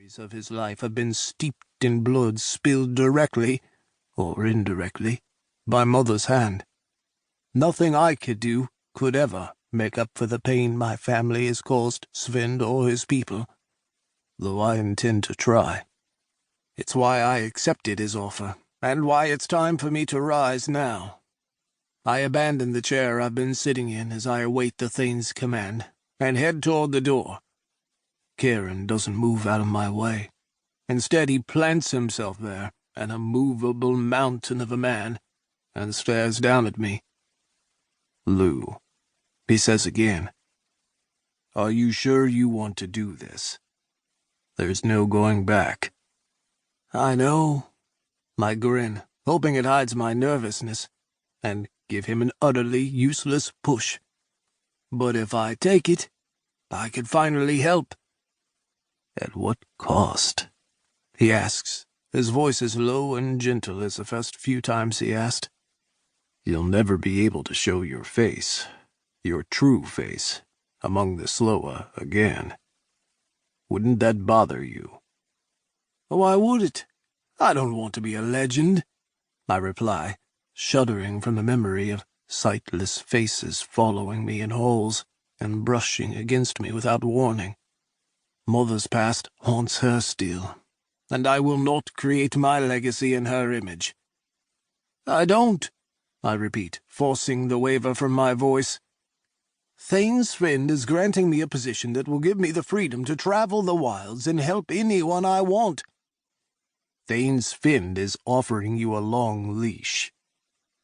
memories of his life have been steeped in blood spilled directly, or indirectly, by Mother's hand. Nothing I could do could ever make up for the pain my family has caused Svend or his people, though I intend to try. It's why I accepted his offer, and why it's time for me to rise now. I abandon the chair I've been sitting in as I await the Thane's command, and head toward the door. Keiran doesn't move out of my way. Instead, he plants himself there, an immovable mountain of a man, and stares down at me. "Lugh," he says again. "Are you sure you want to do this? There's no going back." "I know." I grin, hoping it hides my nervousness, and give him an utterly useless push. "But if I take it, I could finally help." "At what cost?" he asks, his voice as low and gentle as the first few times he asked. "You'll never be able to show your face, your true face, among the Sloa again. Wouldn't that bother you?" "Why would it? I don't want to be a legend," I reply, shuddering from the memory of sightless faces following me in halls and brushing against me without warning. Mother's past haunts her still, and I will not create my legacy in her image. "I don't," I repeat, forcing the waver from my voice. "Thane Svend is granting me a position that will give me the freedom to travel the wilds and help anyone I want." "Thane Svend is offering you a long leash,"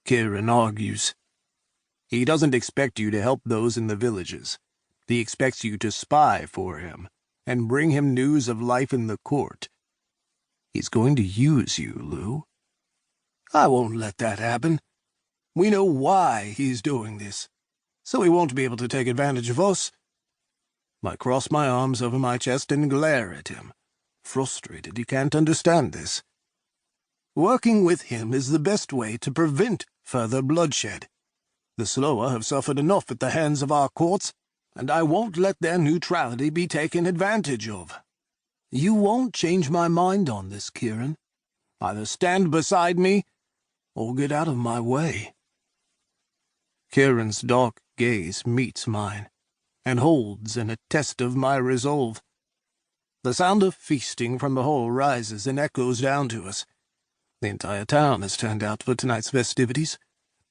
Keiran argues. "He doesn't expect you to help those in the villages. He expects you to spy for him and bring him news of life in the court. He's going to use you, Lugh." "I won't let that happen. We know why he's doing this, so he won't be able to take advantage of us." I cross my arms over my chest and glare at him, frustrated he can't understand this. Working with him is the best way to prevent further bloodshed. The Sloa have suffered enough at the hands of our courts, and I won't let their neutrality be taken advantage of. You won't change my mind on this, Keiran. Either stand beside me, or get out of my way." Keiran's dark gaze meets mine, and holds in a test of my resolve. The sound of feasting from the hall rises and echoes down to us. The entire town has turned out for tonight's festivities,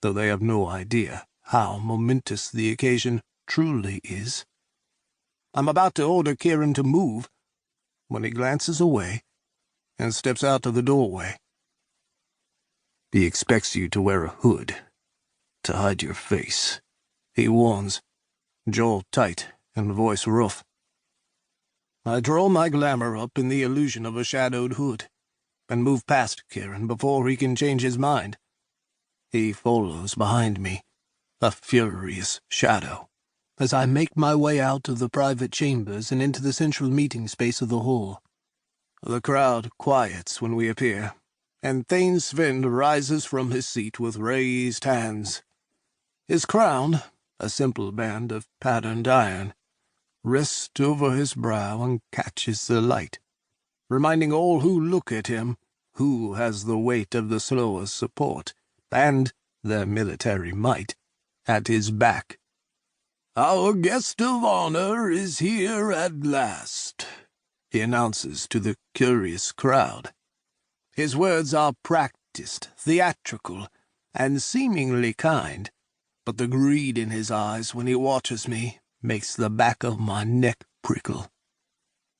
though they have no idea how momentous the occasion truly is. I'm about to order Keiran to move, when he glances away and steps out of the doorway. "He expects you to wear a hood, to hide your face," he warns, jaw tight and voice rough. I draw my glamour up in the illusion of a shadowed hood, and move past Keiran before he can change his mind. He follows behind me, a furious shadow, as I make my way out of the private chambers and into the central meeting space of the hall. The crowd quiets when we appear, and Thane Svend rises from his seat with raised hands. His crown, a simple band of patterned iron, rests over his brow and catches the light, reminding all who look at him who has the weight of the Sloa's support, and their military might, at his back. "Our guest of honor is here at last," he announces to the curious crowd. His words are practiced, theatrical, and seemingly kind, but the greed in his eyes when he watches me makes the back of my neck prickle.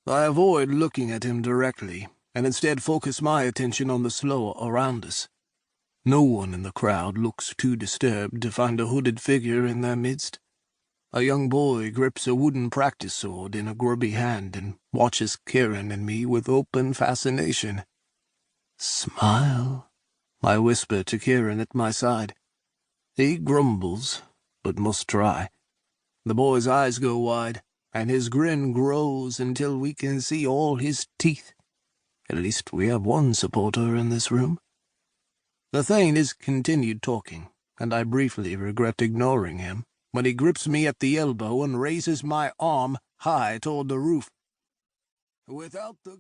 I avoid looking at him directly, and instead focus my attention on the Sloa around us. No one in the crowd looks too disturbed to find a hooded figure in their midst. A young boy grips a wooden practice sword in a grubby hand and watches Keiran and me with open fascination. "Smile," I whisper to Keiran at my side. He grumbles, but must try. The boy's eyes go wide, and his grin grows until we can see all his teeth. At least we have one supporter in this room. The Thane is continued talking, and I briefly regret ignoring him, when he grips me at the elbow and raises my arm high toward the roof. "Without the